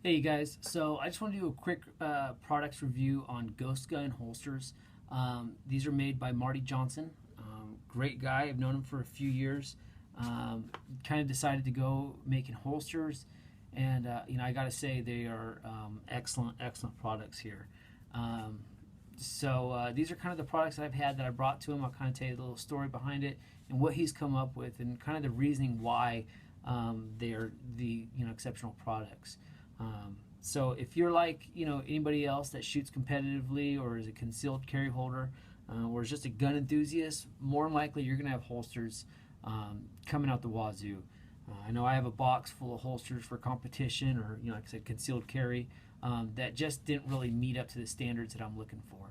Hey you guys, so I just want to do a quick products review on Ghost Gun holsters. These are made by Marty Johnson. Great guy, I've known him for a few years. Kind of decided to go making holsters, and I gotta say they are excellent products here. These are kind of the products that I've had that I brought to him. I'll kind of tell you the little story behind it and what he's come up with and kind of the reasoning why they are the exceptional products. So if you're like anybody else that shoots competitively or is a concealed carry holder or is just a gun enthusiast, more than likely you're gonna have holsters coming out the wazoo. I know I have a box full of holsters for competition or like I said, concealed carry that just didn't really meet up to the standards that I'm looking for.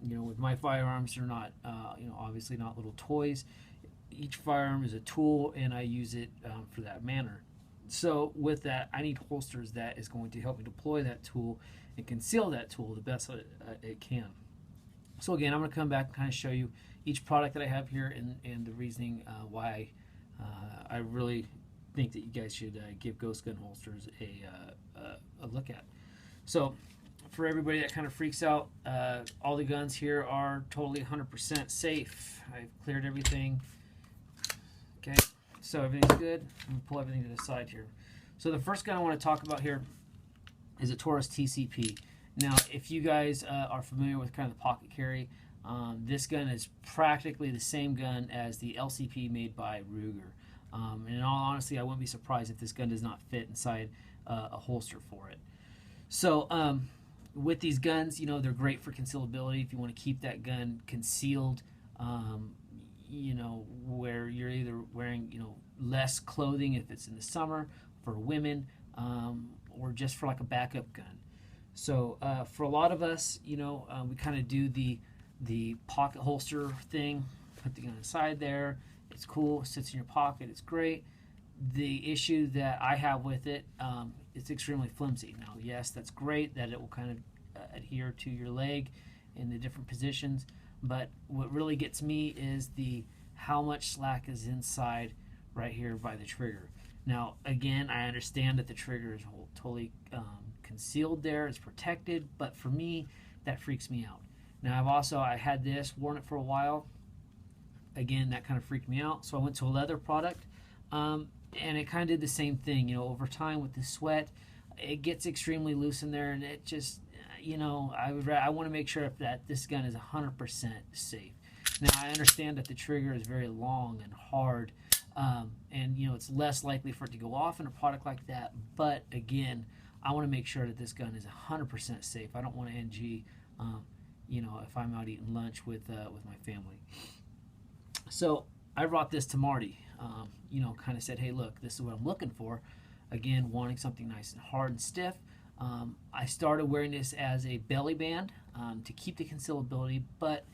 With my firearms, they're not obviously not little toys. Each firearm is a tool, and I use it for that manner. So with that, I need holsters that is going to help me deploy that tool and conceal that tool the best it can. So again, I'm going to come back and kind of show you each product that I have here and the reasoning why I really think that you guys should give Ghost Gun holsters a look at. So for everybody that kind of freaks out, all the guns here are totally 100% safe. I've cleared everything. Okay. So everything's good. I'm going to pull everything to the side here. So the first gun I want to talk about here is a Taurus TCP. Now, if you guys are familiar with kind of the pocket carry, this gun is practically the same gun as the LCP made by Ruger. And in all honesty, I wouldn't be surprised if this gun does not fit inside a holster for it. So with these guns, they're great for concealability. If you want to keep that gun concealed, where you're either wearing, less clothing if it's in the summer for women, or just for like a backup gun. So for a lot of us, we kind of do the pocket holster thing, put the gun inside there. It's cool, it sits in your pocket, it's great. The issue that I have with it, it's extremely flimsy. Now, yes, that's great that it will kind of adhere to your leg in the different positions, but what really gets me is how much slack is inside right here by the trigger. Now, again, I understand that the trigger is totally concealed there, it's protected, but for me, that freaks me out. Now, I had this, worn it for a while. Again, that kind of freaked me out, so I went to a leather product, and it kind of did the same thing. Over time with the sweat, it gets extremely loose in there, and it just, I want to make sure that this gun is 100% safe. Now, I understand that the trigger is very long and hard, and it's less likely for it to go off in a product like that. But again, I want to make sure that this gun is 100% safe. I don't want to NG, if I'm out eating lunch with my family. So I brought this to Marty. Kind of said, hey, look, this is what I'm looking for. Again, wanting something nice and hard and stiff. I started wearing this as a belly band to keep the concealability, but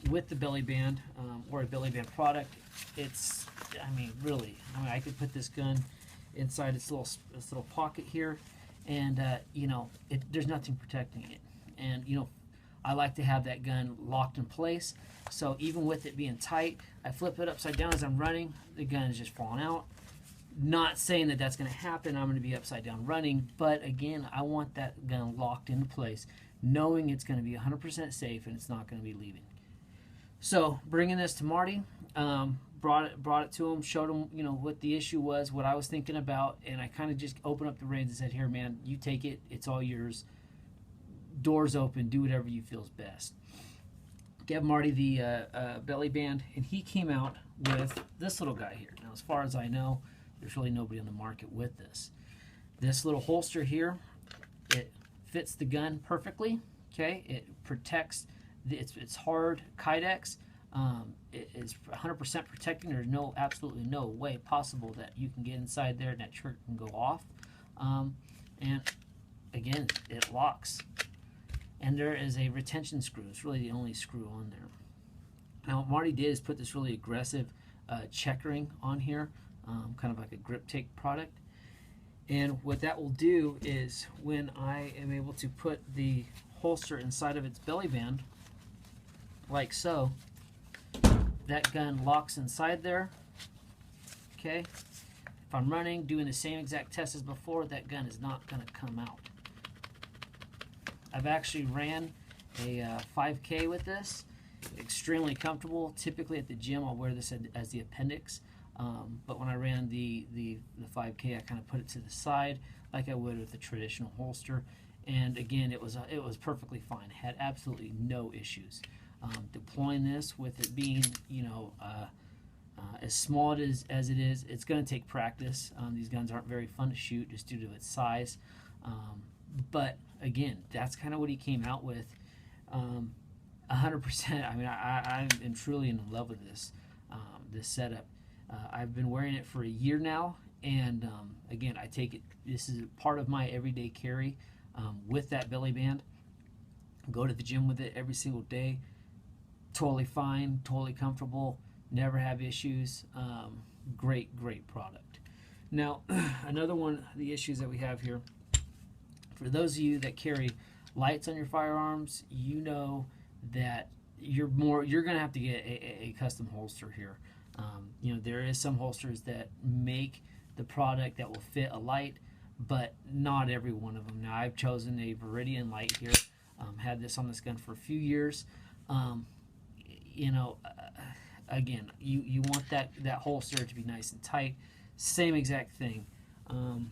with the belly band or a belly band product, I could put this gun inside its little pocket here, and there's nothing protecting it. And I like to have that gun locked in place. So even with it being tight, I flip it upside down as I'm running. The gun is just falling out. Not saying that that's going to happen. I'm going to be upside down running, but again, I want that gun locked into place, knowing it's going to be 100% safe and it's not going to be leaving. So bringing this to Marty, brought it to him, showed him what the issue was, what I was thinking about, and I kind of just opened up the reins and said, here, man, you take it. It's all yours. Doors open. Do whatever you feels best. Gave Marty the belly band, and he came out with this little guy here. Now, as far as I know, there's really nobody on the market with this. This little holster here, it fits the gun perfectly. Okay, it protects. It's hard Kydex. It is 100% protecting. There's absolutely no way possible that you can get inside there and that trigger can go off. And again, it locks. And there is a retention screw. It's really the only screw on there. Now, what Marty did is put this really aggressive checkering on here, kind of like a grip tape product. And what that will do is when I am able to put the holster inside of its belly band, like so, that gun locks inside there. Okay, if I'm running, doing the same exact test as before, that gun is not going to come out. I've actually ran a 5K with this. Extremely comfortable. Typically at the gym, I'll wear this as the appendix. But when I ran the 5K, I kind of put it to the side like I would with a traditional holster. And again, it was perfectly fine. Had absolutely no issues. Deploying this with it being, as small as it is, it's going to take practice. These guns aren't very fun to shoot just due to its size. But again, that's kind of what he came out with. 100%. I mean, I am truly in love with this setup. I've been wearing it for a year now, and again, I take it. This is part of my everyday carry with that belly band. Go to the gym with it every single day. Totally fine, totally comfortable. Never have issues. Great product. Now, another one of the issues that we have here, for those of you that carry lights on your firearms, you know that you're going to have to get a custom holster here. There is some holsters that make the product that will fit a light, but not every one of them. Now, I've chosen a Viridian light here. Had this on this gun for a few years. Again, you want that holster to be nice and tight. Same exact thing. And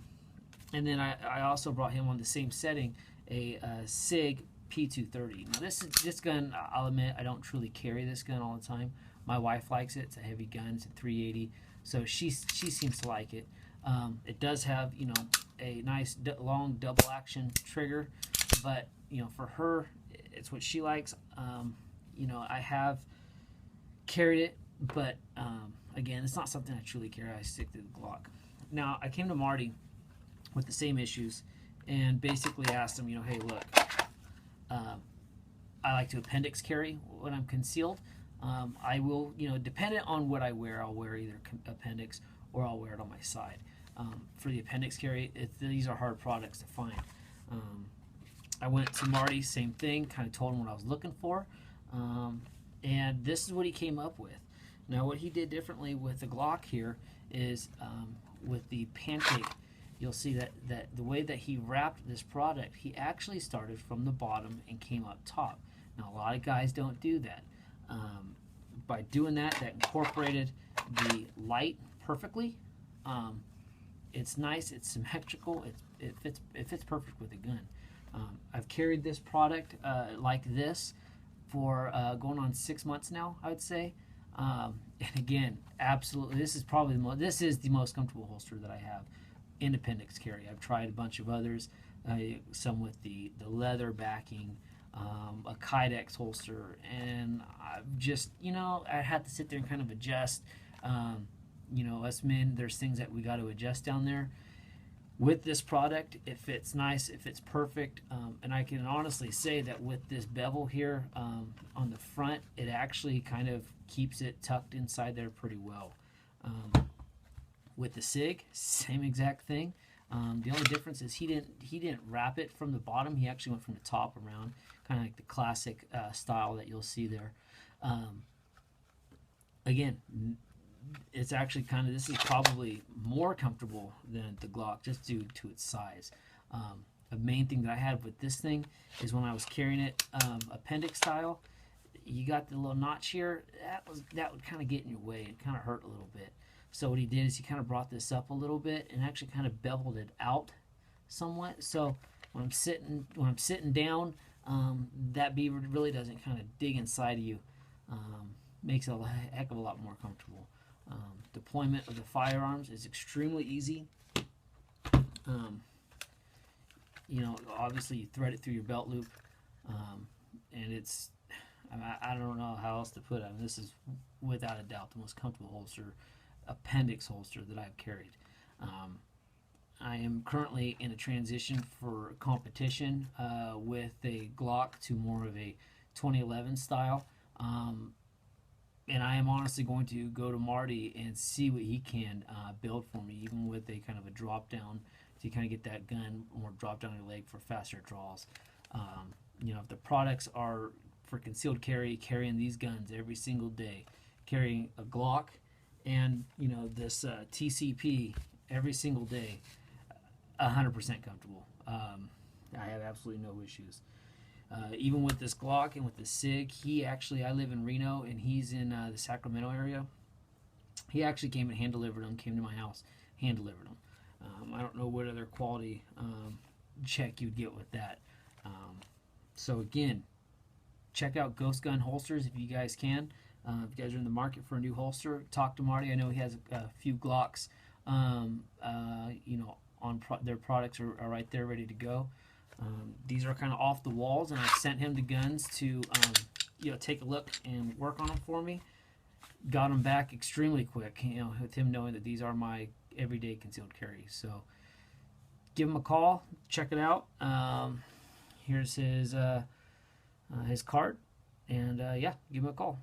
then I also brought him on the same setting a SIG P230. Now this gun, I'll admit, I don't truly carry this gun all the time. My wife likes it. It's a heavy gun. It's a 380, so she seems to like it. It does have a nice long double action trigger, but for her, it's what she likes. I have carried it, but again, it's not something I truly carry. I stick to the Glock. Now, I came to Marty with the same issues and basically asked him, hey, look, I like to appendix carry when I'm concealed. I will, dependent on what I wear, I'll wear either appendix or I'll wear it on my side. For the appendix carry, these are hard products to find. I went to Marty, same thing, kind of told him what I was looking for, and this is what he came up with. Now, what he did differently with the Glock here is with the Pancake, you'll see that the way that he wrapped this product, he actually started from the bottom and came up top. Now, a lot of guys don't do that. By doing that incorporated the light perfectly. It's nice, it's symmetrical, it fits perfect with the gun. I've carried this product like this for going on 6 months now, I would say. And again, absolutely, this is the most comfortable holster that I have in appendix carry. I've tried a bunch of others, some with the leather backing, a Kydex holster, and I've just, I had to sit there and kind of adjust. Us men, there's things that we got to adjust down there. With this product, it fits nice, it fits perfect, and I can honestly say that with this bevel here on the front, it actually kind of keeps it tucked inside there pretty well. With the SIG, same exact thing. The only difference is he didn't wrap it from the bottom. He actually went from the top around, kind of like the classic style that you'll see there. Again, it's actually this is probably more comfortable than the Glock just due to its size. The main thing that I had with this thing is when I was carrying it appendix style, you got the little notch here, that would kind of get in your way. It kind of hurt a little bit. So what he did is he kind of brought this up a little bit and actually kind of beveled it out somewhat. So when I'm sitting down, that beaver really doesn't kind of dig inside of you. Makes it a heck of a lot more comfortable. Deployment of the firearms is extremely easy. Obviously you thread it through your belt loop, and it's, I don't know how else to put it. I mean, this is without a doubt the most comfortable appendix holster that I've carried. I am currently in a transition for competition with a Glock to more of a 2011 style. And I am honestly going to go to Marty and see what he can build for me, even with a kind of a drop down, to kind of get that gun more drop down your leg for faster draws. If the products are for concealed carry, carrying these guns every single day, carrying a Glock and this TCP every single day, 100% comfortable. I have absolutely no issues. Even with this Glock and with the SIG, I live in Reno and he's in the Sacramento area. He actually came and hand delivered them, came to my house, hand delivered them. I don't know what other quality check you'd get with that. So again, check out Ghost Gun Holsters if you guys can. If you guys are in the market for a new holster, talk to Marty. I know he has a few Glocks, their products are right there ready to go. These are kind of off the walls, and I sent him the guns to take a look and work on them for me. Got them back extremely quick, with him knowing that these are my everyday concealed carry. So give him a call, check it out. Here's his card, and give him a call.